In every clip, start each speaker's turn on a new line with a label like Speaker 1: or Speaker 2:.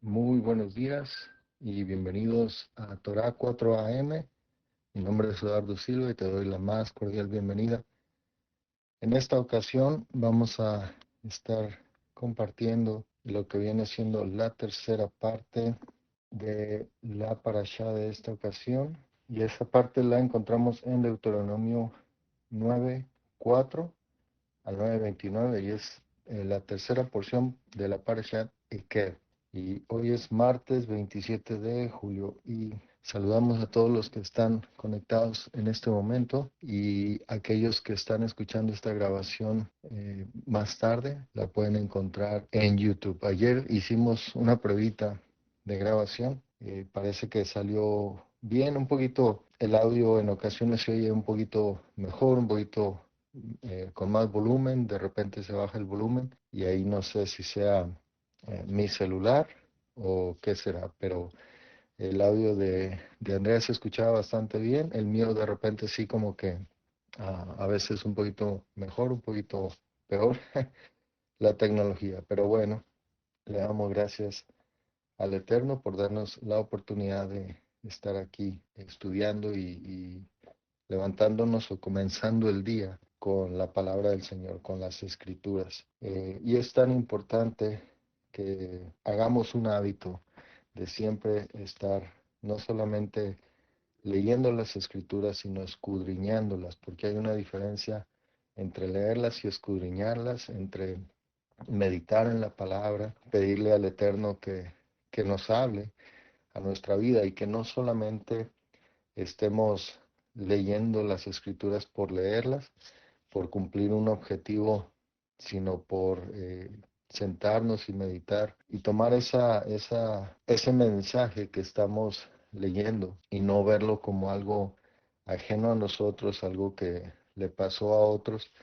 Speaker 1: Muy buenos días y bienvenidos a Torah 4 AM. Mi nombre es Eduardo Silva y te doy la más cordial bienvenida. En esta ocasión vamos a estar compartiendo lo que viene siendo la tercera parte de la parashá de esta ocasión. Y esa parte la encontramos en Deuteronomio 9:4 al 9:29 y es la tercera porción de la parashá Ekev. Y hoy es martes 27 de julio y saludamos a todos los que están conectados en este momento y aquellos que están escuchando esta grabación más tarde la pueden encontrar en YouTube. Ayer hicimos una pruebita de grabación, parece que salió bien, un poquito el audio en ocasiones se oye un poquito mejor, un poquito con más volumen, de repente se baja el volumen y ahí no sé si sea mi celular o qué será, pero el audio de Andrea se escuchaba bastante bien, el mío de repente sí como que a veces un poquito mejor, un poquito peor la tecnología, pero bueno, le damos gracias al Eterno por darnos la oportunidad de estar aquí estudiando y levantándonos o comenzando el día con la palabra del Señor, con las escrituras. Y es tan importante que hagamos un hábito de siempre estar no solamente leyendo las escrituras, sino escudriñándolas, porque hay una diferencia entre leerlas y escudriñarlas, entre meditar en la palabra, pedirle al Eterno que nos hable a nuestra vida y que no solamente estemos leyendo las escrituras por leerlas, por cumplir un objetivo, sino por sentarnos y meditar y tomar ese mensaje que estamos leyendo y no verlo como algo ajeno a nosotros, algo que le pasó a otros,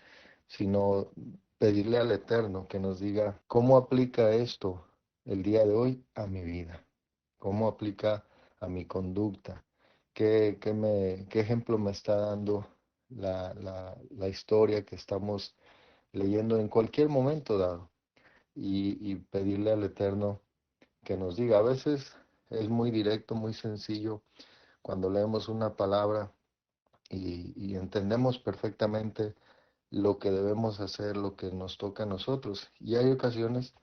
Speaker 1: sino pedirle al Eterno que nos diga cómo aplica esto el día de hoy a mi vida, cómo aplica a mi conducta, qué ejemplo me está dando la historia que estamos leyendo en cualquier momento dado y pedirle al Eterno que nos diga. A veces es muy directo, muy sencillo cuando leemos una palabra y entendemos perfectamente lo que debemos hacer, lo que nos toca a nosotros. Y hay ocasiones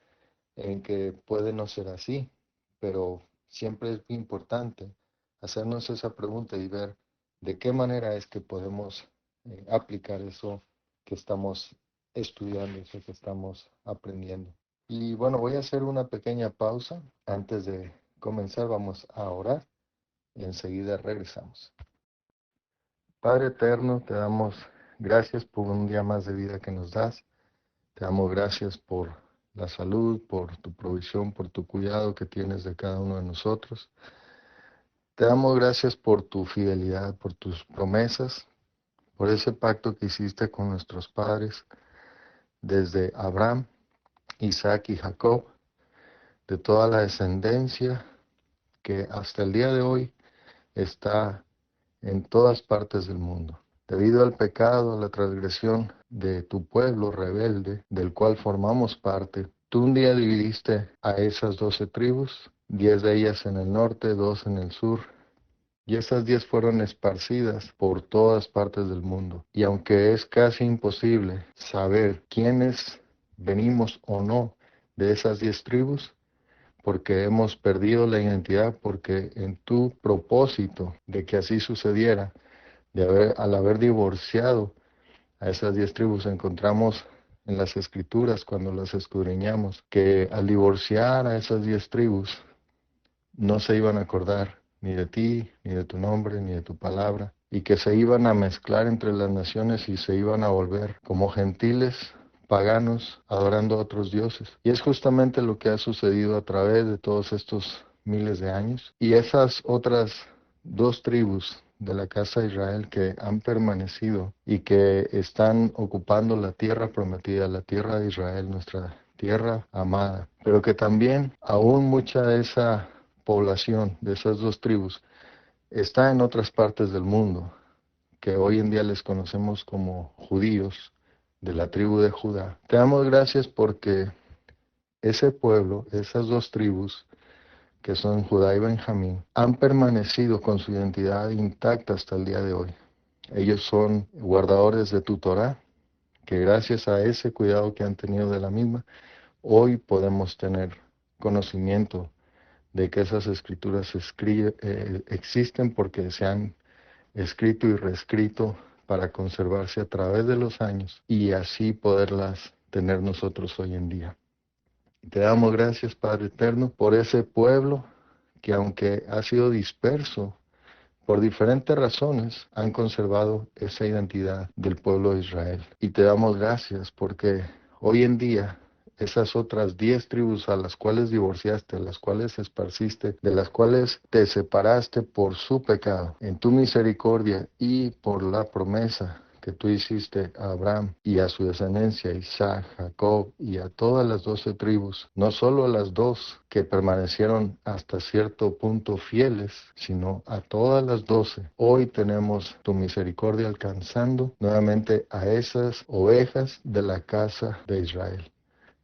Speaker 1: en que puede no ser así, pero siempre es importante hacernos esa pregunta y ver de qué manera es que podemos aplicar eso que estamos estudiando, eso que estamos aprendiendo. Y bueno, voy a hacer una pequeña pausa. Antes de comenzar, vamos a orar y enseguida regresamos. Padre eterno, te damos gracias por un día más de vida que nos das. Te damos gracias por la salud, por tu provisión, por tu cuidado que tienes de cada uno de nosotros. Te damos gracias por tu fidelidad, por tus promesas, por ese pacto que hiciste con nuestros padres, desde Abraham, Isaac y Jacob, de toda la descendencia que hasta el día de hoy está en todas partes del mundo. Debido al pecado, a la transgresión de tu pueblo rebelde, del cual formamos parte, tú un día dividiste a esas 12 tribus, 10 de ellas en el norte, 2 en el sur, y esas 10 fueron esparcidas por todas partes del mundo. Y aunque es casi imposible saber quiénes venimos o no de esas 10 tribus, porque hemos perdido la identidad, porque en tu propósito de que así sucediera, al haber divorciado a esas 10 tribus, encontramos en las escrituras, cuando las escudriñamos, que al divorciar a esas 10 tribus, no se iban a acordar ni de ti, ni de tu nombre, ni de tu palabra, y que se iban a mezclar entre las naciones y se iban a volver como gentiles paganos adorando a otros dioses. Y es justamente lo que ha sucedido a través de todos estos miles de años. Y esas otras dos tribus de la casa de Israel que han permanecido y que están ocupando la tierra prometida, la tierra de Israel, nuestra tierra amada, pero que también aún mucha de esa población de esas dos tribus está en otras partes del mundo, que hoy en día les conocemos como judíos, de la tribu de Judá. Te damos gracias porque ese pueblo, esas dos tribus, que son Judá y Benjamín, han permanecido con su identidad intacta hasta el día de hoy. Ellos son guardadores de tu Torá, que gracias a ese cuidado que han tenido de la misma, hoy podemos tener conocimiento de que esas escrituras existen porque se han escrito y reescrito para conservarse a través de los años y así poderlas tener nosotros hoy en día. Te damos gracias, Padre Eterno, por ese pueblo que aunque ha sido disperso por diferentes razones, han conservado esa identidad del pueblo de Israel. Y te damos gracias porque hoy en día esas otras 10 tribus a las cuales divorciaste, a las cuales esparciste, de las cuales te separaste por su pecado, en tu misericordia y por la promesa que tú hiciste a Abraham y a su descendencia, Isaac, Jacob y a todas las 12 tribus, no solo a las 2 que permanecieron hasta cierto punto fieles, sino a todas las 12. Hoy tenemos tu misericordia alcanzando nuevamente a esas ovejas de la casa de Israel.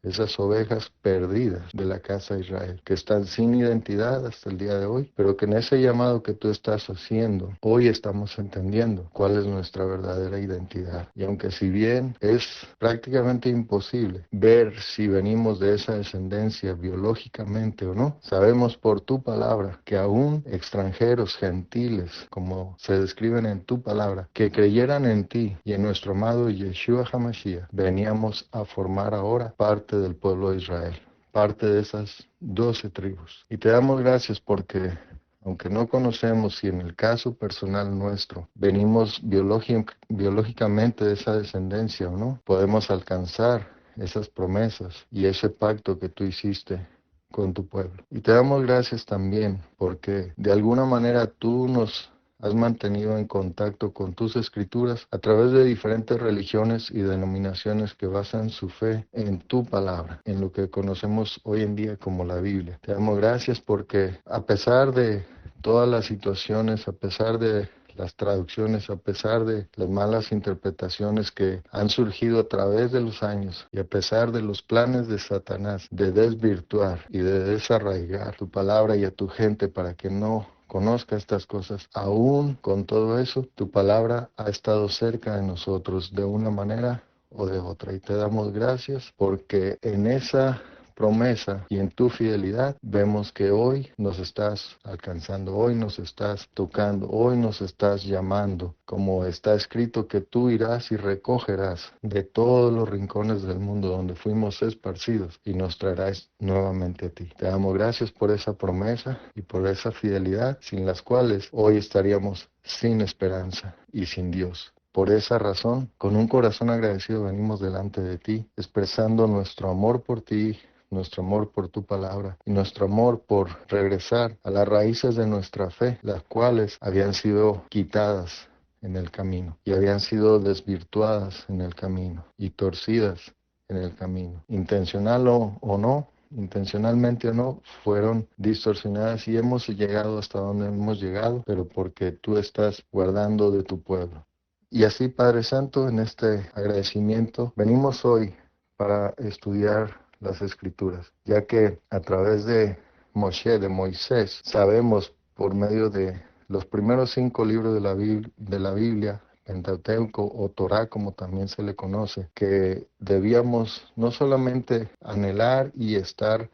Speaker 1: Esas ovejas perdidas de la casa de Israel, que están sin identidad hasta el día de hoy, pero que en ese llamado que tú estás haciendo, hoy estamos entendiendo cuál es nuestra verdadera identidad. Y aunque si bien es prácticamente imposible ver si venimos de esa descendencia biológicamente o no, sabemos por tu palabra que aún extranjeros, gentiles, como se describen en tu palabra, que creyeran en ti y en nuestro amado Yeshua HaMashiach, veníamos a formar ahora parte del pueblo de Israel, parte de esas 12 tribus. Y te damos gracias porque, aunque no conocemos si en el caso personal nuestro venimos biológicamente de esa descendencia o no, podemos alcanzar esas promesas y ese pacto que tú hiciste con tu pueblo. Y te damos gracias también porque de alguna manera tú nos has mantenido en contacto con tus escrituras a través de diferentes religiones y denominaciones que basan su fe en tu palabra, en lo que conocemos hoy en día como la Biblia. Te damos gracias porque a pesar de todas las situaciones, a pesar de las traducciones, a pesar de las malas interpretaciones que han surgido a través de los años y a pesar de los planes de Satanás de desvirtuar y de desarraigar tu palabra y a tu gente para que no conozca estas cosas, aún con todo eso, tu palabra ha estado cerca de nosotros de una manera o de otra. Y te damos gracias porque en esa promesa y en tu fidelidad vemos que hoy nos estás alcanzando, hoy nos estás tocando, hoy nos estás llamando, como está escrito que tú irás y recogerás de todos los rincones del mundo donde fuimos esparcidos y nos traerás nuevamente a ti. Te damos gracias por esa promesa y por esa fidelidad sin las cuales hoy estaríamos sin esperanza y sin Dios. Por esa razón, con un corazón agradecido venimos delante de ti, expresando nuestro amor por ti, nuestro amor por tu palabra y nuestro amor por regresar a las raíces de nuestra fe, las cuales habían sido quitadas en el camino y habían sido desvirtuadas en el camino y torcidas en el camino. Intencional o no, intencionalmente o no, fueron distorsionadas y hemos llegado hasta donde hemos llegado, pero porque tú estás guardando de tu pueblo. Y así, Padre Santo, en este agradecimiento, venimos hoy para estudiar las Escrituras, ya que a través de Moshe, de Moisés, sabemos por medio de los primeros 5 libros de la Biblia, Pentateuco o Torá, como también se le conoce, que debíamos no solamente anhelar y estar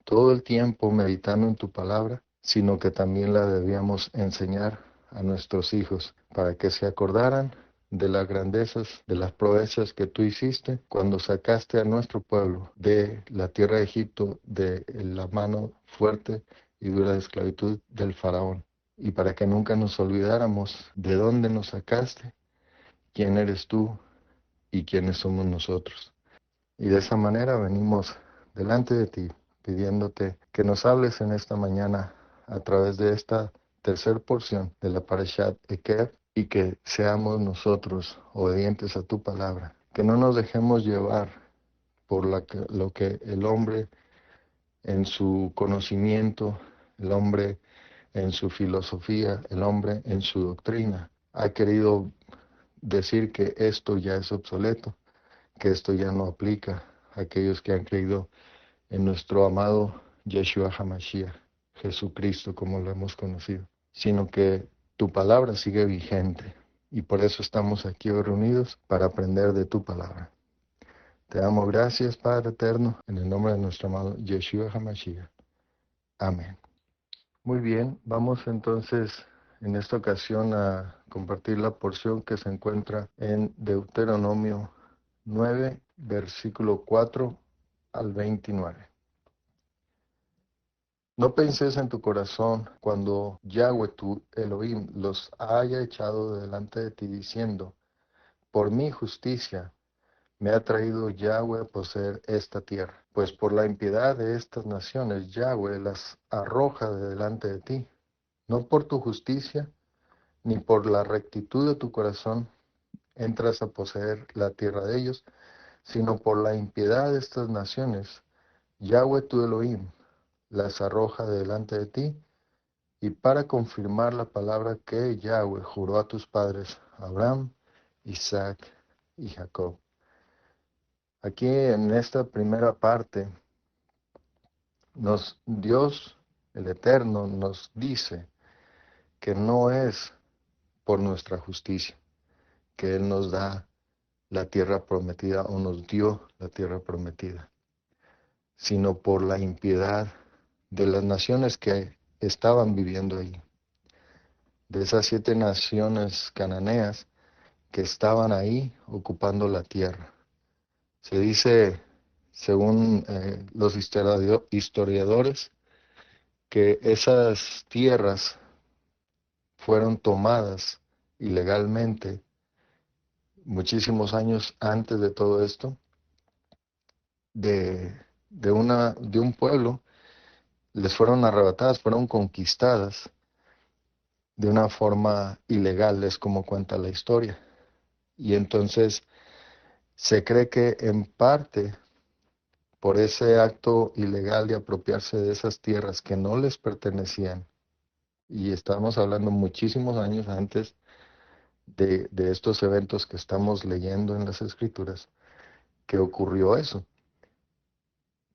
Speaker 1: todo el tiempo meditando en tu palabra, sino que también la debíamos enseñar a nuestros hijos para que se acordaran de las grandezas, de las proezas que tú hiciste cuando sacaste a nuestro pueblo de la tierra de Egipto, de la mano fuerte y dura de esclavitud del faraón. Y para que nunca nos olvidáramos de dónde nos sacaste, quién eres tú y quiénes somos nosotros. Y de esa manera venimos delante de ti, pidiéndote que nos hables en esta mañana a través de esta tercera porción de la Parashat Ekev, y que seamos nosotros obedientes a tu palabra, que no nos dejemos llevar por lo que el hombre en su conocimiento, el hombre en su filosofía, el hombre en su doctrina ha querido decir que esto ya es obsoleto, que esto ya no aplica a aquellos que han creído en nuestro amado Yeshua HaMashiach. Jesucristo como lo hemos conocido, sino que tu palabra sigue vigente y por eso estamos aquí hoy reunidos para aprender de tu palabra. Te damos gracias, Padre eterno, en el nombre de nuestro amado Yeshua HaMashiach. Amén. Muy bien, vamos entonces en esta ocasión a compartir la porción que se encuentra en Deuteronomio 9, versículo 4 al 29. No penses en tu corazón cuando Yahweh tu Elohim los haya echado delante de ti diciendo, por mi justicia me ha traído Yahweh a poseer esta tierra. Pues por la impiedad de estas naciones Yahweh las arroja de delante de ti. No por tu justicia ni por la rectitud de tu corazón entras a poseer la tierra de ellos, sino por la impiedad de estas naciones Yahweh tu Elohim las arroja de delante de ti, y para confirmar la palabra que Yahweh juró a tus padres, Abraham, Isaac y Jacob. Aquí en esta primera parte, Dios, el Eterno, nos dice que no es por nuestra justicia que Él nos da la tierra prometida o nos dio la tierra prometida, sino por la impiedad de las naciones que estaban viviendo ahí, de esas 7 naciones cananeas que estaban ahí ocupando la tierra. Se dice, según los historiadores, que esas tierras fueron tomadas ilegalmente muchísimos años antes de todo esto, de un pueblo, les fueron arrebatadas, fueron conquistadas de una forma ilegal, es como cuenta la historia. Y entonces se cree que en parte por ese acto ilegal de apropiarse de esas tierras que no les pertenecían, y estamos hablando muchísimos años antes de estos eventos que estamos leyendo en las Escrituras, que ocurrió eso.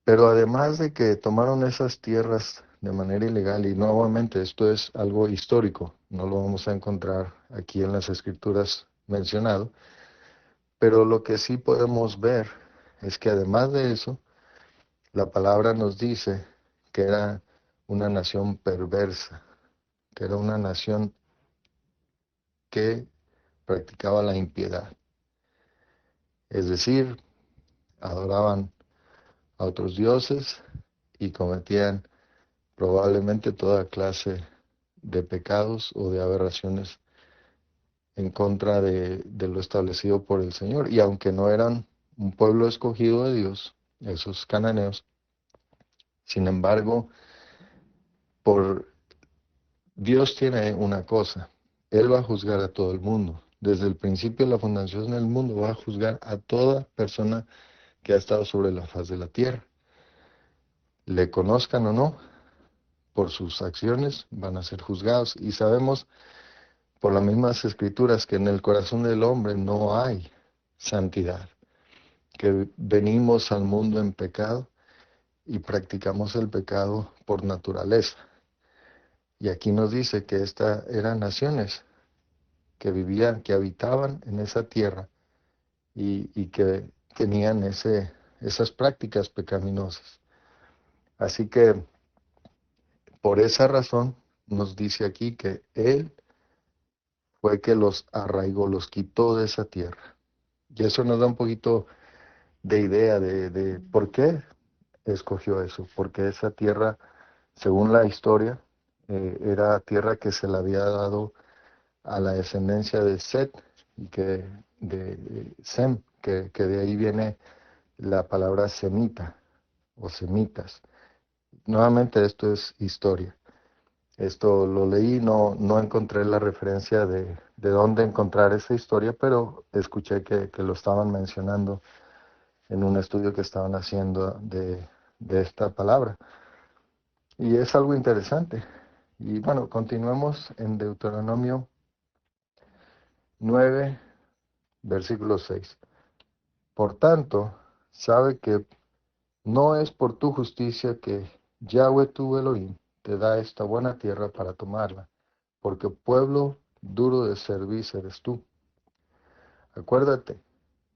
Speaker 1: Pero además de que tomaron esas tierras de manera ilegal, y nuevamente esto es algo histórico, no lo vamos a encontrar aquí en las Escrituras mencionado, pero lo que sí podemos ver es que además de eso, la palabra nos dice que era una nación perversa, que era una nación que practicaba la impiedad. Es decir, adoraban a otros dioses y cometían probablemente toda clase de pecados o de aberraciones en contra de lo establecido por el Señor. Y aunque no eran un pueblo escogido de Dios, esos cananeos, sin embargo, por Dios tiene una cosa, Él va a juzgar a todo el mundo. Desde el principio de la fundación del mundo va a juzgar a toda persona que ha estado sobre la faz de la tierra. Le conozcan o no, por sus acciones van a ser juzgados. Y sabemos por las mismas escrituras que en el corazón del hombre no hay santidad, que venimos al mundo en pecado y practicamos el pecado por naturaleza. Y aquí nos dice que estas eran naciones que vivían, que habitaban en esa tierra y que tenían esas prácticas pecaminosas. Así que por esa razón nos dice aquí que Él fue que los arraigó, los quitó de esa tierra. Y eso nos da un poquito de idea de por qué escogió eso, porque esa tierra, según la historia, era tierra que se le había dado a la descendencia de Set y que de Sem, que de ahí viene la palabra semita o semitas. Nuevamente esto es historia. Esto lo leí, no encontré la referencia de dónde encontrar esa historia, pero escuché que lo estaban mencionando en un estudio que estaban haciendo de esta palabra. Y es algo interesante. Y bueno, continuemos en Deuteronomio 9, versículo 6. Por tanto, sabe que no es por tu justicia que Yahweh tu Elohim te da esta buena tierra para tomarla, porque pueblo duro de servicio eres tú. Acuérdate,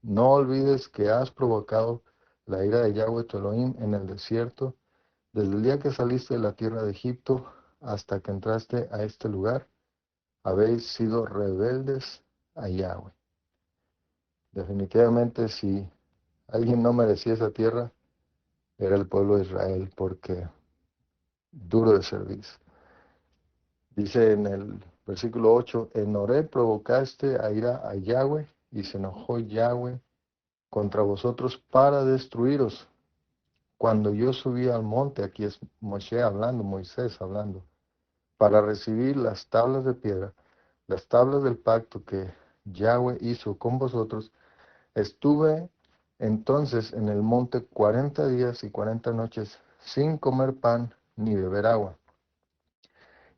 Speaker 1: no olvides que has provocado la ira de Yahweh tu Elohim en el desierto, desde el día que saliste de la tierra de Egipto hasta que entraste a este lugar, habéis sido rebeldes a Yahweh. Definitivamente, si alguien no merecía esa tierra, era el pueblo de Israel, porque duro de servicio. Dice en el versículo 8, en Horeb provocaste a ira a Yahweh, y se enojó Yahweh contra vosotros para destruiros. Cuando yo subí al monte, aquí es Moshe hablando, Moisés hablando, para recibir las tablas de piedra, las tablas del pacto que Yahweh hizo con vosotros, estuve entonces en el monte 40 días y 40 noches sin comer pan ni beber agua.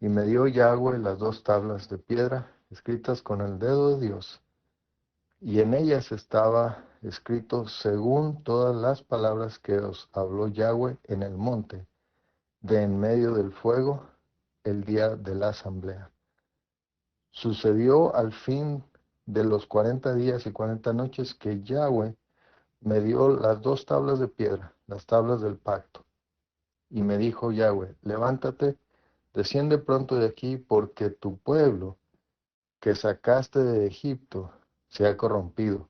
Speaker 1: Y me dio Yahweh las 2 tablas de piedra escritas con el dedo de Dios, y en ellas estaba escrito según todas las palabras que os habló Yahweh en el monte, de en medio del fuego, el día de la asamblea. Sucedió al fin de los 40 días y 40 noches que Yahweh me dio las 2 tablas de piedra, las tablas del pacto. Y me dijo Yahweh, levántate, desciende pronto de aquí, porque tu pueblo que sacaste de Egipto se ha corrompido.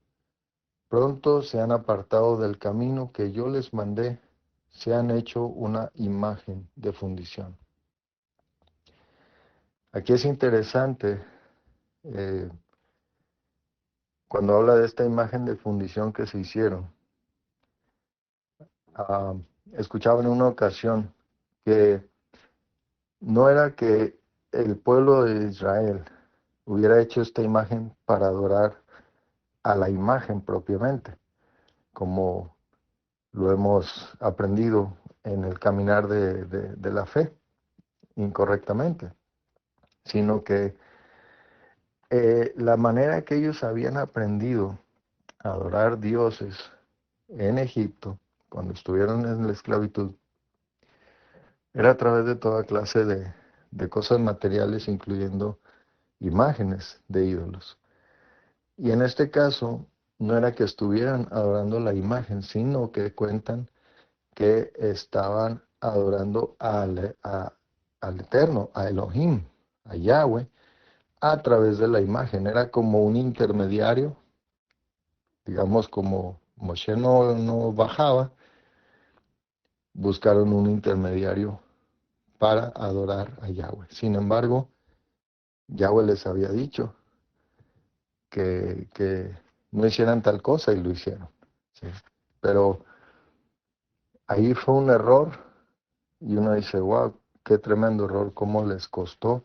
Speaker 1: Pronto se han apartado del camino que yo les mandé, se han hecho una imagen de fundición. Aquí es interesante cuando habla de esta imagen de fundición que se hicieron. Escuchaba en una ocasión que no era que el pueblo de Israel hubiera hecho esta imagen para adorar a la imagen propiamente, como lo hemos aprendido en el caminar de la fe incorrectamente, sino que la manera que ellos habían aprendido a adorar dioses en Egipto, cuando estuvieron en la esclavitud, era a través de toda clase de cosas materiales, incluyendo imágenes de ídolos. Y en este caso, no era que estuvieran adorando la imagen, sino que cuentan que estaban adorando al Eterno, a Elohim, a Yahweh, a través de la imagen. Era como un intermediario, digamos, como Moshe no bajaba, buscaron un intermediario para adorar a Yahweh. Sin embargo, Yahweh les había dicho que no hicieran tal cosa y lo hicieron. ¿Sí? Pero ahí fue un error y uno dice, wow, qué tremendo error, cómo les costó,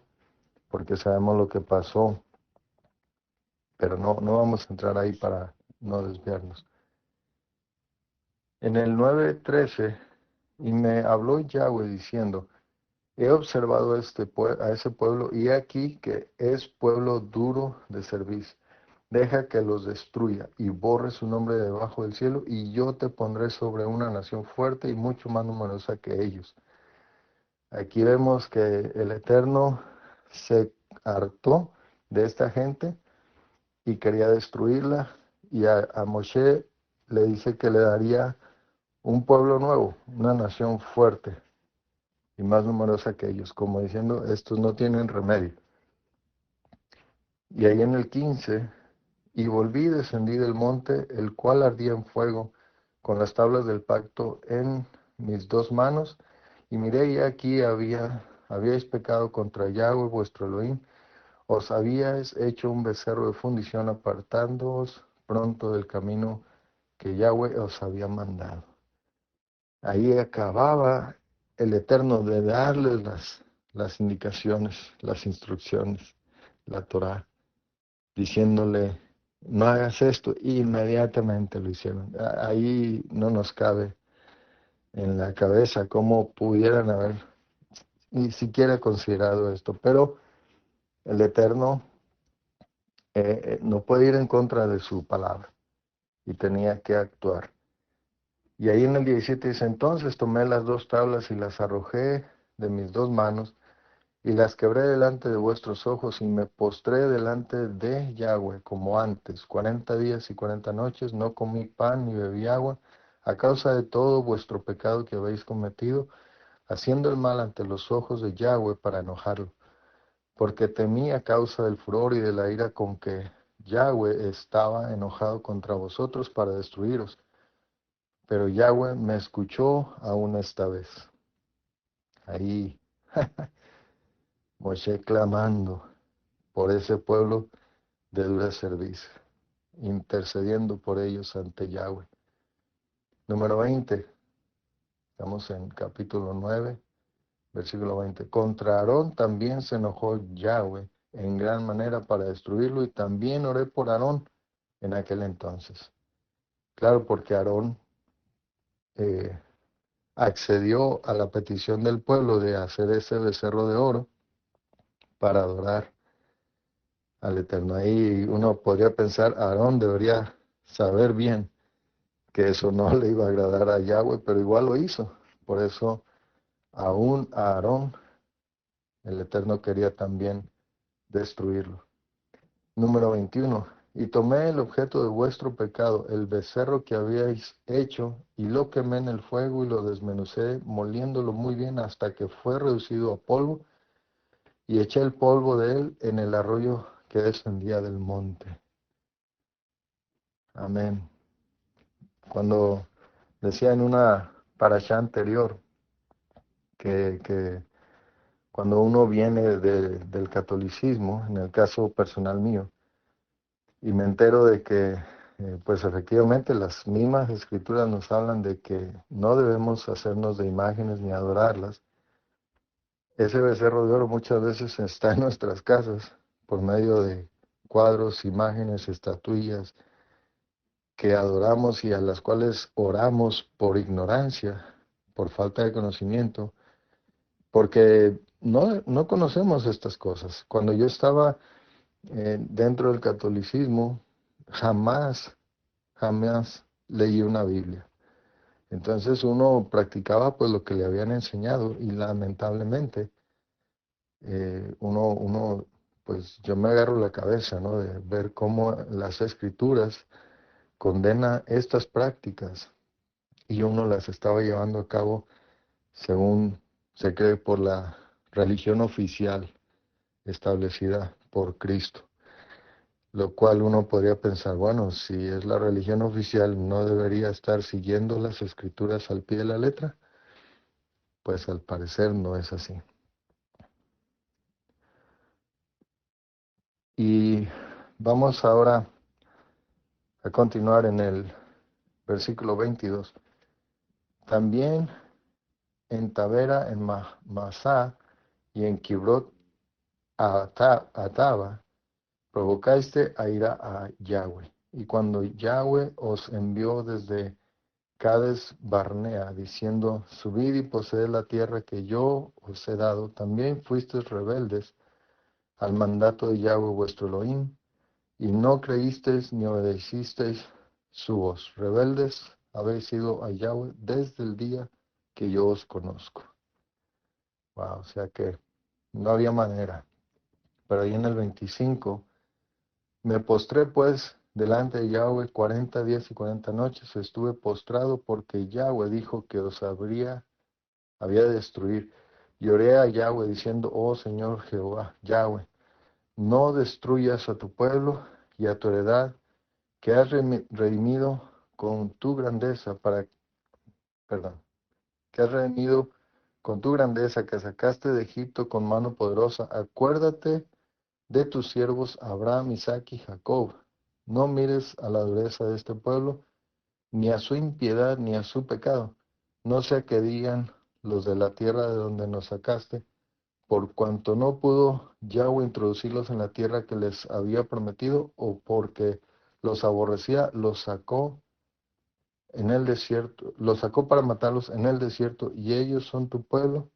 Speaker 1: porque sabemos lo que pasó, pero no vamos a entrar ahí para no desviarnos. En el 9:13, y me habló Yahweh diciendo, he observado a ese pueblo, y aquí que es pueblo duro de servicio. Deja que los destruya y borre su nombre debajo del cielo, y yo te pondré sobre una nación fuerte y mucho más numerosa que ellos. Aquí vemos que el Eterno se hartó de esta gente y quería destruirla, y a Moshe le dice que le daría un pueblo nuevo, una nación fuerte y más numerosa que ellos, como diciendo, estos no tienen remedio. Y ahí en el 15, y volví y descendí del monte, el cual ardía en fuego, con las tablas del pacto en mis 2 manos, y miré, y aquí habíais pecado contra Yahweh vuestro Elohim, os habíais hecho un becerro de fundición, apartándoos pronto del camino que Yahweh os había mandado. Ahí acababa el Eterno de darles las indicaciones, las instrucciones, la Torá, diciéndole, no hagas esto, y inmediatamente lo hicieron. Ahí no nos cabe en la cabeza cómo pudieran haber ni siquiera considerado esto, pero el Eterno no puede ir en contra de su palabra y tenía que actuar. Y ahí en el 17 dice, entonces tomé las 2 tablas y las arrojé de mis dos manos, y las quebré delante de vuestros ojos, y me postré delante de Yahweh como antes. 40 días y 40 noches no comí pan ni bebí agua, a causa de todo vuestro pecado que habéis cometido, haciendo el mal ante los ojos de Yahweh para enojarlo. Porque temí a causa del furor y de la ira con que Yahweh estaba enojado contra vosotros para destruiros. Pero Yahweh me escuchó aún esta vez. Ahí Moshe clamando por ese pueblo de dura servicio, intercediendo por ellos ante Yahweh. Número 20, estamos en capítulo 9, versículo 20. Contra Aarón también se enojó Yahweh en gran manera para destruirlo, y también oré por Aarón en aquel entonces. Claro, porque Aarón eh, accedió a la petición del pueblo de hacer ese becerro de oro para adorar al Eterno. Ahí uno podría pensar, Aarón debería saber bien que eso no le iba a agradar a Yahweh, pero igual lo hizo. Por eso, aún a Aarón, el Eterno quería también destruirlo. Número 21. Y tomé el objeto de vuestro pecado, el becerro que habíais hecho, y lo quemé en el fuego y lo desmenucé, moliéndolo muy bien hasta que fue reducido a polvo, y eché el polvo de él en el arroyo que descendía del monte. Amén. Cuando decía en una parashá anterior que cuando uno viene del catolicismo, en el caso personal mío, y me entero de que, pues efectivamente, las mismas escrituras nos hablan de que no debemos hacernos de imágenes ni adorarlas. Ese becerro de oro muchas veces está en nuestras casas por medio de cuadros, imágenes, estatuillas que adoramos y a las cuales oramos por ignorancia, por falta de conocimiento, porque no conocemos estas cosas. Cuando yo estaba dentro del catolicismo, jamás leí una Biblia. Entonces uno practicaba pues lo que le habían enseñado y lamentablemente pues yo me agarro la cabeza, ¿no? De ver cómo las escrituras condena estas prácticas y uno las estaba llevando a cabo según se cree por la religión oficial establecida por Cristo. Lo cual uno podría pensar, bueno, si es la religión oficial, ¿no debería estar siguiendo las escrituras al pie de la letra? Pues al parecer no es así. Y vamos ahora a continuar en el versículo 22. También en Tavera, en Masá y en Kibrot Ataba, provocaste a ira a Yahweh. Y cuando Yahweh os envió desde Cades Barnea, diciendo, subid y poseed la tierra que yo os he dado, también fuisteis rebeldes al mandato de Yahweh vuestro Elohim, y no creísteis ni obedecisteis su voz. Rebeldes habéis sido a Yahweh desde el día que yo os conozco. Wow, o sea que no había manera. Pero ahí en el 25, me postré pues delante de Yahweh 40 días y 40 noches, estuve postrado porque Yahweh dijo que os había de destruir. Lloré a Yahweh diciendo, oh Señor Jehová, Yahweh, no destruyas a tu pueblo y a tu heredad que has redimido con tu grandeza que has redimido con tu grandeza que sacaste de Egipto con mano poderosa. Acuérdate de tus siervos Abraham, Isaac y Jacob. No mires a la dureza de este pueblo, ni a su impiedad, ni a su pecado. No sea que digan los de la tierra de donde nos sacaste, por cuanto no pudo Yahweh introducirlos en la tierra que les había prometido, o porque los aborrecía, los sacó en el desierto, los sacó para matarlos en el desierto, y ellos son tu pueblo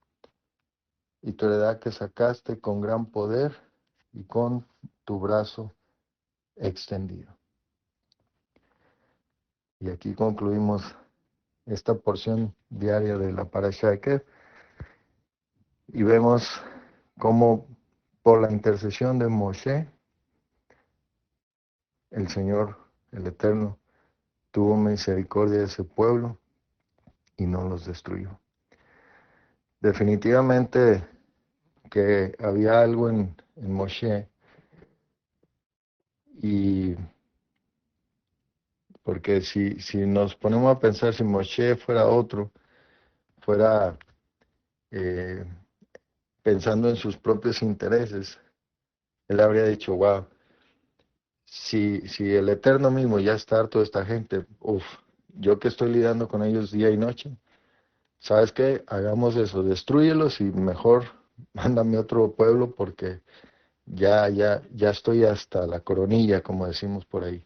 Speaker 1: y tu heredad que sacaste con gran poder y con tu brazo extendido. Y aquí concluimos esta porción diaria de la Parashá de Kev. Y vemos cómo por la intercesión de Moshe, el Señor, el Eterno, tuvo misericordia de ese pueblo y no los destruyó. Definitivamente que había algo en Moshe, y porque si nos ponemos a pensar, si Moshe fuera otro, fuera eh, pensando en sus propios intereses, él habría dicho, wow, si el Eterno mismo ya está harto de esta gente, yo que estoy lidiando con ellos día y noche, ¿sabes qué? Hagamos eso, destrúyelos y mejor mándame otro pueblo porque ya estoy hasta la coronilla, como decimos por ahí,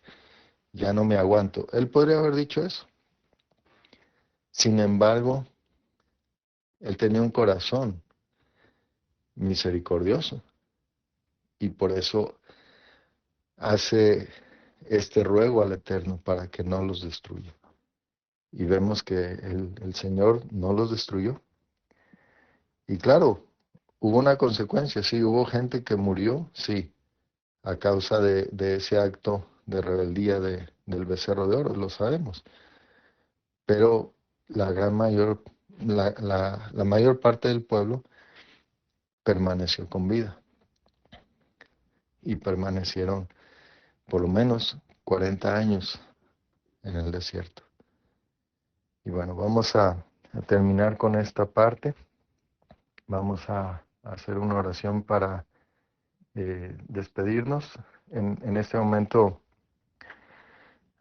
Speaker 1: ya no me aguanto. Él podría haber dicho eso. Sin embargo, él tenía un corazón misericordioso y por eso hace este ruego al Eterno para que no los destruya. Y vemos que el Señor no los destruyó. Y claro, hubo una consecuencia, sí, hubo gente que murió, sí, a causa de ese acto de rebeldía del becerro de oro, lo sabemos. Pero la gran mayor, la mayor parte del pueblo permaneció con vida y permanecieron por lo menos 40 años en el desierto. Y bueno, vamos a terminar con esta parte. Vamos a hacer una oración para despedirnos. En este momento,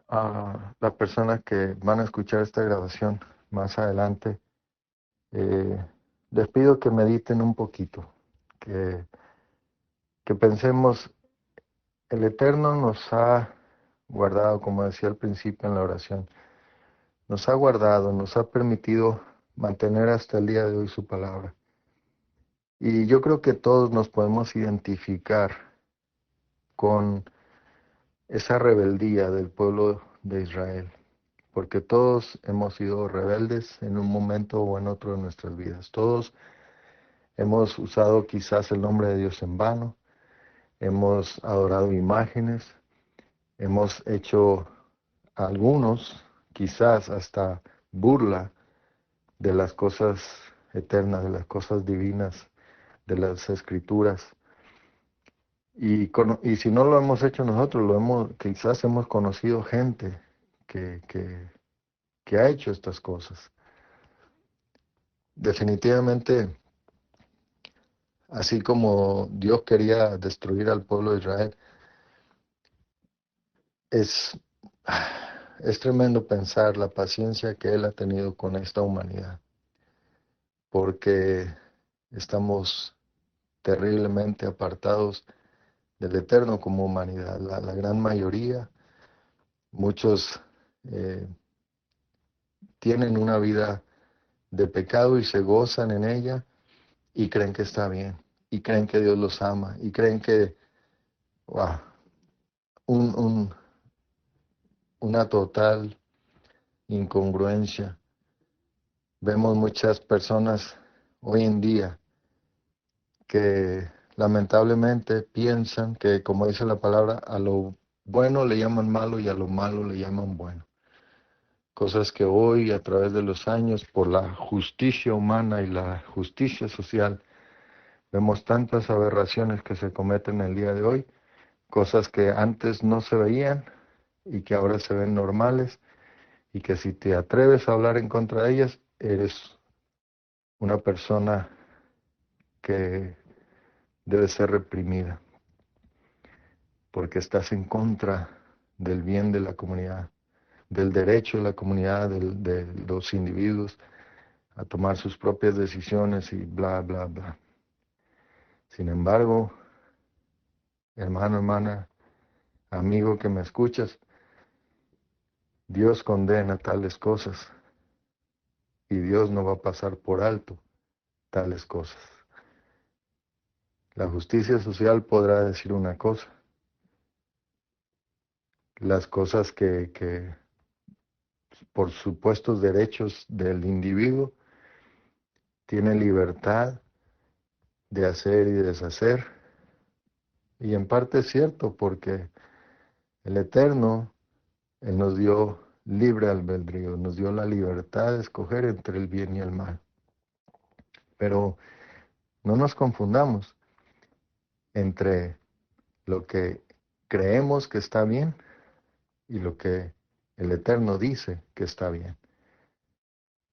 Speaker 1: a la persona que van a escuchar esta grabación más adelante, eh, les pido que mediten un poquito, que pensemos, el Eterno nos ha guardado, como decía al principio en la oración, nos ha guardado, nos ha permitido mantener hasta el día de hoy su palabra. Y yo creo que todos nos podemos identificar con esa rebeldía del pueblo de Israel, porque todos hemos sido rebeldes en un momento o en otro de nuestras vidas. Todos hemos usado quizás el nombre de Dios en vano, hemos adorado imágenes, hemos hecho algunos quizás hasta burla de las cosas eternas, de las cosas divinas, de las escrituras. Y si no lo hemos hecho nosotros, quizás hemos conocido gente que, que, que ha hecho estas cosas. Definitivamente, así como Dios quería destruir al pueblo de Israel, es, es tremendo pensar la paciencia que Él ha tenido con esta humanidad, porque estamos terriblemente apartados del Eterno como humanidad, la gran mayoría. Muchos tienen una vida de pecado y se gozan en ella y creen que está bien, y creen que Dios los ama, y creen que, wow, un, un, una total incongruencia. Vemos muchas personas hoy en día que lamentablemente piensan que, como dice la palabra, a lo bueno le llaman malo y a lo malo le llaman bueno. Cosas que hoy, a través de los años, por la justicia humana y la justicia social, vemos tantas aberraciones que se cometen el día de hoy, cosas que antes no se veían y que ahora se ven normales, y que si te atreves a hablar en contra de ellas, eres una persona que debe ser reprimida, porque estás en contra del bien de la comunidad, del derecho de la comunidad, de los individuos a tomar sus propias decisiones y bla, bla, bla. Sin embargo, hermano, hermana, amigo que me escuchas, Dios condena tales cosas y Dios no va a pasar por alto tales cosas. La justicia social podrá decir una cosa, las cosas que por supuestos derechos del individuo tiene libertad de hacer y deshacer. Y en parte es cierto, porque el Eterno, Él nos dio libre albedrío, nos dio la libertad de escoger entre el bien y el mal. Pero no nos confundamos entre lo que creemos que está bien y lo que el Eterno dice que está bien,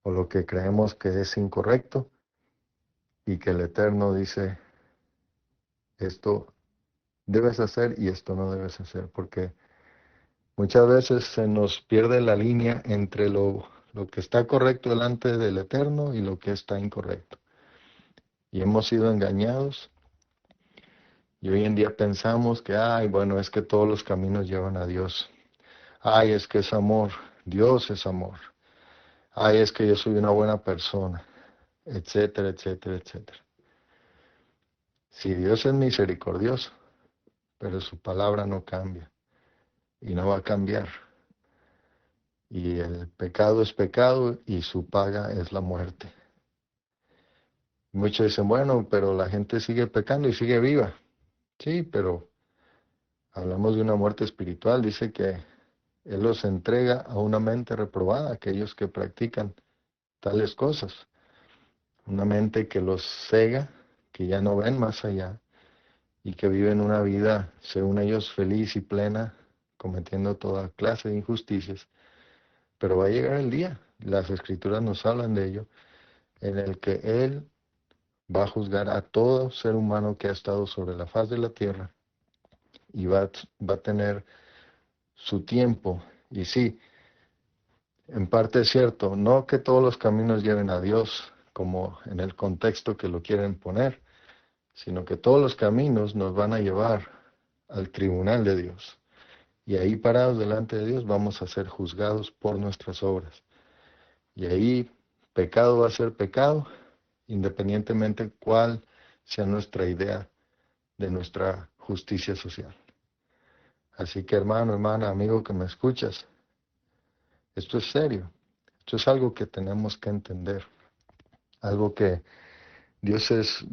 Speaker 1: o lo que creemos que es incorrecto y que el Eterno dice esto debes hacer y esto no debes hacer, porque muchas veces se nos pierde la línea entre lo que está correcto delante del Eterno y lo que está incorrecto. Y hemos sido engañados y hoy en día pensamos que, ay, bueno, es que todos los caminos llevan a Dios. Ay, es que es amor. Dios es amor. Ay, es que yo soy una buena persona, etcétera, etcétera, etcétera. Si Dios es misericordioso, pero su palabra no cambia y no va a cambiar. Y el pecado es pecado y su paga es la muerte. Muchos dicen, bueno, pero la gente sigue pecando y sigue viva. Sí, pero hablamos de una muerte espiritual. Dice que Él los entrega a una mente reprobada, aquellos que practican tales cosas. Una mente que los cega, que ya no ven más allá y que viven una vida, según ellos, feliz y plena, cometiendo toda clase de injusticias. Pero va a llegar el día, las escrituras nos hablan de ello, en el que Él va a juzgar a todo ser humano que ha estado sobre la faz de la tierra y va a tener su tiempo. Y sí, en parte es cierto, no que todos los caminos lleven a Dios, como en el contexto que lo quieren poner, sino que todos los caminos nos van a llevar al tribunal de Dios. Y ahí parados delante de Dios vamos a ser juzgados por nuestras obras. Y ahí pecado va a ser pecado, independientemente cuál sea nuestra idea de nuestra justicia social. Así que hermano, hermana, amigo que me escuchas, esto es serio. Esto es algo que tenemos que entender. Algo que Dios es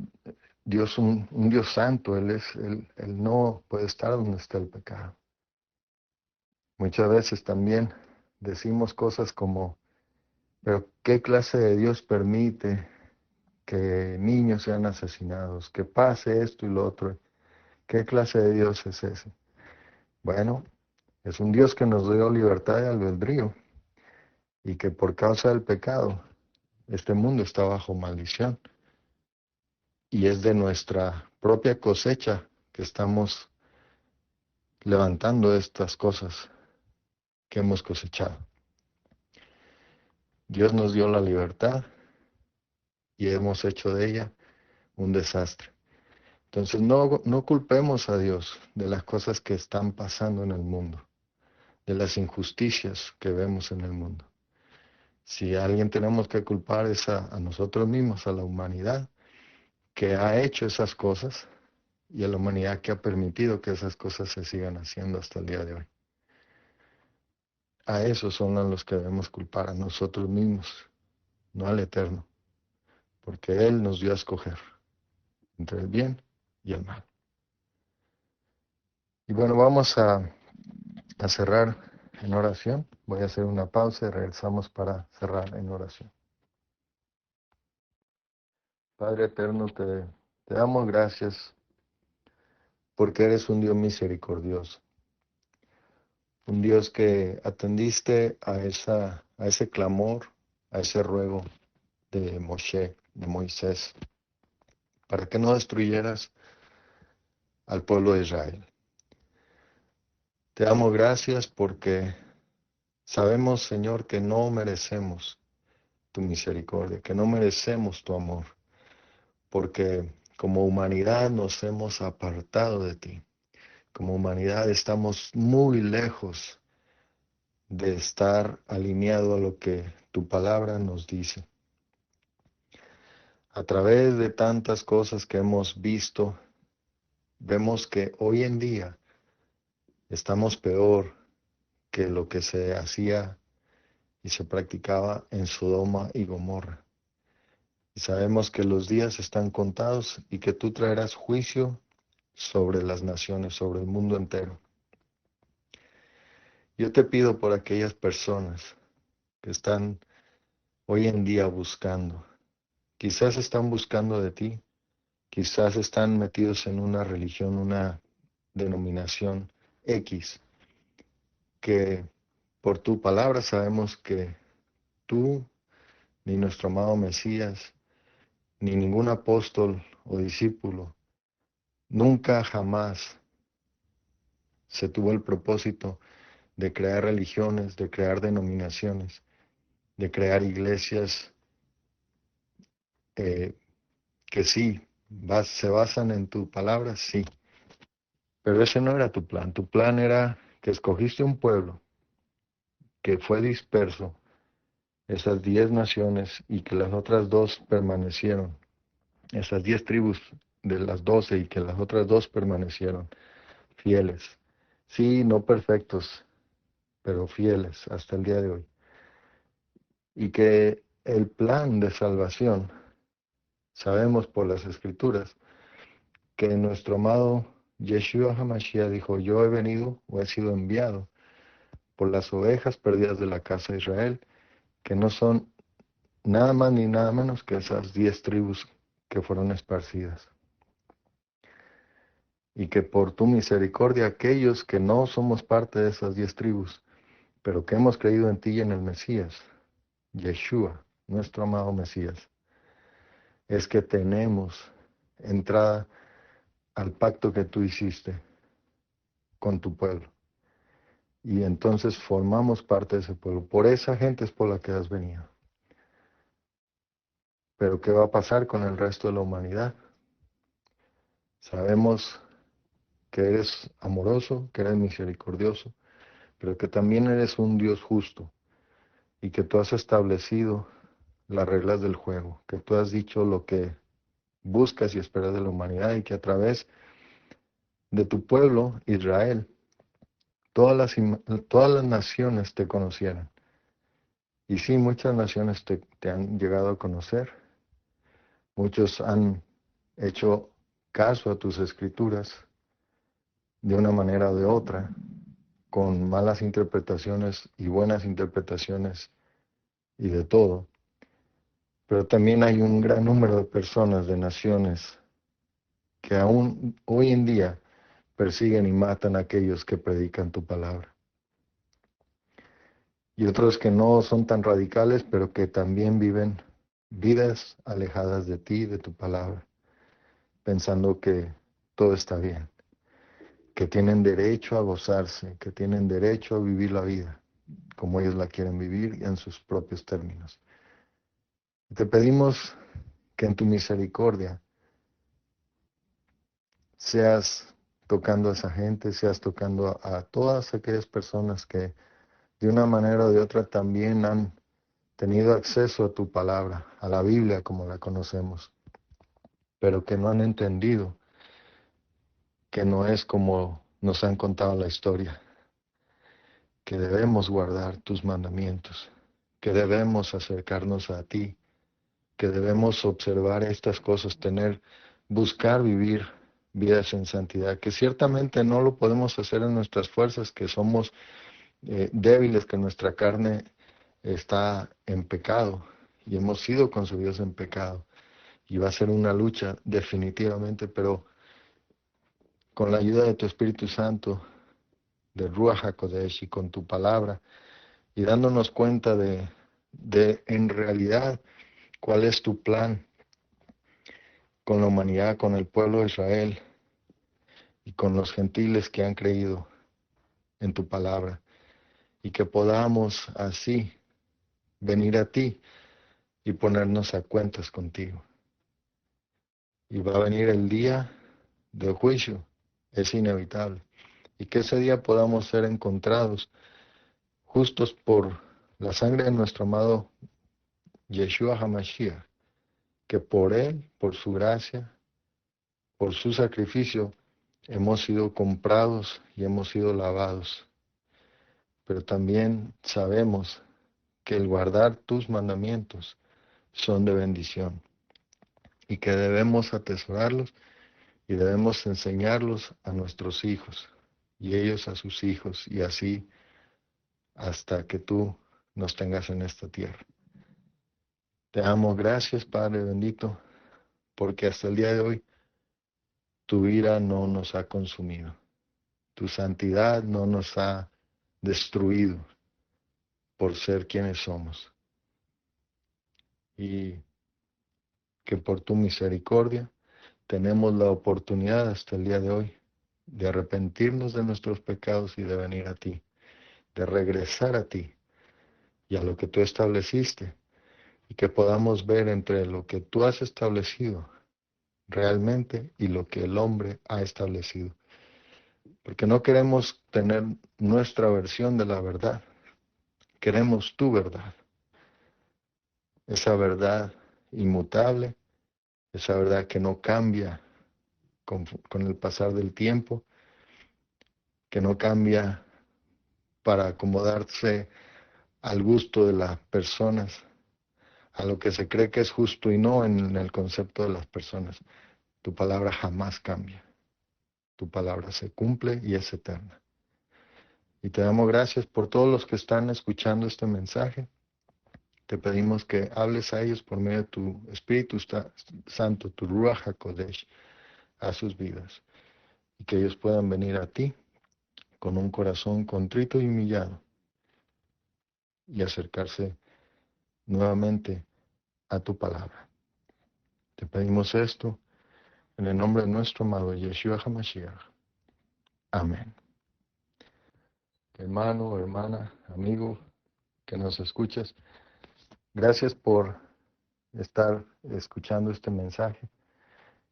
Speaker 1: Dios un Dios santo. Él no puede estar donde está el pecado. Muchas veces también decimos cosas como, pero ¿qué clase de Dios permite que niños sean asesinados? Que pase esto y lo otro. ¿Qué clase de Dios es ese? Bueno, es un Dios que nos dio libertad de albedrío y que por causa del pecado este mundo está bajo maldición y es de nuestra propia cosecha que estamos levantando estas cosas que hemos cosechado. Dios nos dio la libertad y hemos hecho de ella un desastre. Entonces no culpemos a Dios de las cosas que están pasando en el mundo, de las injusticias que vemos en el mundo. Si a alguien tenemos que culpar es a nosotros mismos, a la humanidad que ha hecho esas cosas y a la humanidad que ha permitido que esas cosas se sigan haciendo hasta el día de hoy. A esos son a los que debemos culpar, a nosotros mismos, no al Eterno, porque Él nos dio a escoger entre el bien y el mal. Y bueno, vamos a cerrar en oración. Voy a hacer una pausa y regresamos para cerrar en oración. Padre Eterno, te damos gracias porque eres un Dios misericordioso, un Dios que atendiste a ese clamor, a ese ruego de Moshe, de Moisés, para que no destruyeras al pueblo de Israel. Te damos gracias porque sabemos, Señor, que no merecemos tu misericordia, que no merecemos tu amor, porque como humanidad nos hemos apartado de ti. Como humanidad estamos muy lejos de estar alineado a lo que tu palabra nos dice. A través de tantas cosas que hemos visto, vemos que hoy en día estamos peor que lo que se hacía y se practicaba en Sodoma y Gomorra. Y sabemos que los días están contados y que tú traerás juicio sobre las naciones, sobre el mundo entero. Yo te pido por aquellas personas que están hoy en día buscando. Quizás están buscando de ti, quizás están metidos en una religión, una denominación X, que por tu palabra sabemos que tú, ni nuestro amado Mesías, ni ningún apóstol o discípulo, nunca jamás se tuvo el propósito de crear religiones, de crear denominaciones, de crear iglesias eh, que sí, se basan en tu palabra, sí, pero ese no era tu plan. Tu plan era que escogiste un pueblo que fue disperso, esas 10 naciones, y que las otras dos permanecieron, esas 10 tribus de las 12, y que las otras dos permanecieron fieles. Sí, no perfectos, pero fieles hasta el día de hoy. Y que el plan de salvación, sabemos por las escrituras, que nuestro amado Yeshua HaMashiach dijo, yo he venido o he sido enviado por las ovejas perdidas de la casa de Israel, que no son nada más ni nada menos que esas 10 tribus que fueron esparcidas. Y que por tu misericordia aquellos que no somos parte de esas 10 tribus, pero que hemos creído en ti y en el Mesías, Yeshua, nuestro amado Mesías, es que tenemos entrada al pacto que tú hiciste con tu pueblo. Y entonces formamos parte de ese pueblo. Por esa gente es por la que has venido. Pero ¿qué va a pasar con el resto de la humanidad? Sabemos que eres amoroso, que eres misericordioso, pero que también eres un Dios justo y que tú has establecido las reglas del juego, que tú has dicho lo que buscas y esperas de la humanidad y que a través de tu pueblo, Israel, todas las naciones te conocieran. Y sí, muchas naciones te han llegado a conocer, muchos han hecho caso a tus escrituras de una manera o de otra, con malas interpretaciones y buenas interpretaciones y de todo. Pero también hay un gran número de personas, de naciones, que aún hoy en día persiguen y matan a aquellos que predican tu palabra. Y otros que no son tan radicales, pero que también viven vidas alejadas de ti, de tu palabra, pensando que todo está bien, que tienen derecho a gozarse, que tienen derecho a vivir la vida como ellos la quieren vivir y en sus propios términos. Te pedimos que en tu misericordia seas tocando a esa gente, seas tocando a todas aquellas personas que de una manera o de otra también han tenido acceso a tu palabra, a la Biblia como la conocemos, pero que no han entendido que no es como nos han contado la historia, que debemos guardar tus mandamientos, que debemos acercarnos a ti, que debemos observar estas cosas, buscar vivir vidas en santidad, que ciertamente no lo podemos hacer en nuestras fuerzas, que somos débiles, que nuestra carne está en pecado y hemos sido concebidos en pecado. Y va a ser una lucha definitivamente, pero con la ayuda de tu Espíritu Santo, de Ruach HaKodesh y con tu palabra, y dándonos cuenta de en realidad cuál es tu plan con la humanidad, con el pueblo de Israel y con los gentiles que han creído en tu palabra, y que podamos así venir a ti y ponernos a cuentas contigo. Y va a venir el día del juicio, es inevitable, y que ese día podamos ser encontrados justos por la sangre de nuestro amado Yeshua HaMashiach, que por él, por su gracia, por su sacrificio, hemos sido comprados y hemos sido lavados. Pero también sabemos que el guardar tus mandamientos son de bendición. y que debemos atesorarlos y debemos enseñarlos a nuestros hijos y ellos a sus hijos y así hasta que tú nos tengas en esta tierra. Te amo, gracias Padre bendito, porque hasta el día de hoy tu ira no nos ha consumido, tu santidad no nos ha destruido por ser quienes somos y que por tu misericordia tenemos la oportunidad hasta el día de hoy de arrepentirnos de nuestros pecados y de venir a ti, de regresar a ti y a lo que tú estableciste y que podamos ver entre lo que tú has establecido realmente y lo que el hombre ha establecido. Porque no queremos tener nuestra versión de la verdad, queremos tu verdad, esa verdad inmutable, esa verdad que no cambia con el pasar del tiempo, que no cambia para acomodarse al gusto de las personas, a lo que se cree que es justo y no en el concepto de las personas. Tu palabra jamás cambia. Tu palabra se cumple y es eterna. Y te damos gracias por todos los que están escuchando este mensaje. Te pedimos que hables a ellos por medio de tu Espíritu Santo, tu Ruach HaKodesh, a sus vidas. Y que ellos puedan venir a ti con un corazón contrito y humillado y acercarse nuevamente a tu palabra. Te pedimos esto en el nombre de nuestro amado Yeshua HaMashiach. Amén. Hermano, hermana, amigo que nos escuchas, gracias por estar escuchando este mensaje.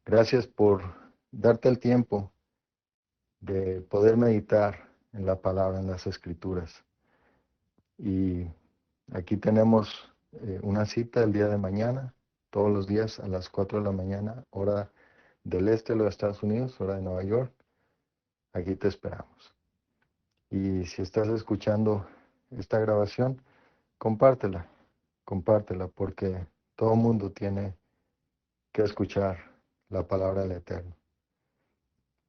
Speaker 1: Gracias por darte el tiempo de poder meditar en la palabra, en las escrituras. Y aquí tenemos una cita el día de mañana, todos los días a las 4 de la mañana, hora del este de los Estados Unidos, hora de Nueva York. Aquí te esperamos. Y si estás escuchando esta grabación, compártela, compártela, porque todo mundo tiene que escuchar la palabra del Eterno.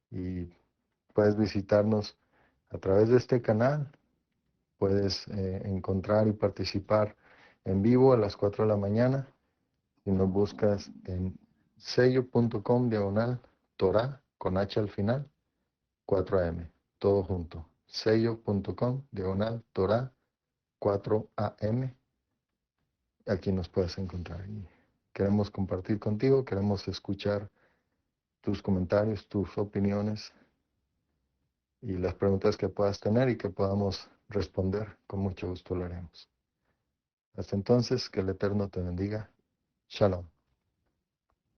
Speaker 1: Y puedes visitarnos a través de este canal, puedes encontrar y participar en vivo a las 4 de la mañana. Si nos buscas en sello.com/Torah, con H al final, 4am, todo junto. Sello.com/Torah, 4am. Aquí nos puedes encontrar. Y queremos compartir contigo, queremos escuchar tus comentarios, tus opiniones y las preguntas que puedas tener y que podamos responder. Con mucho gusto lo haremos. Hasta entonces, que el Eterno te bendiga. Shalom.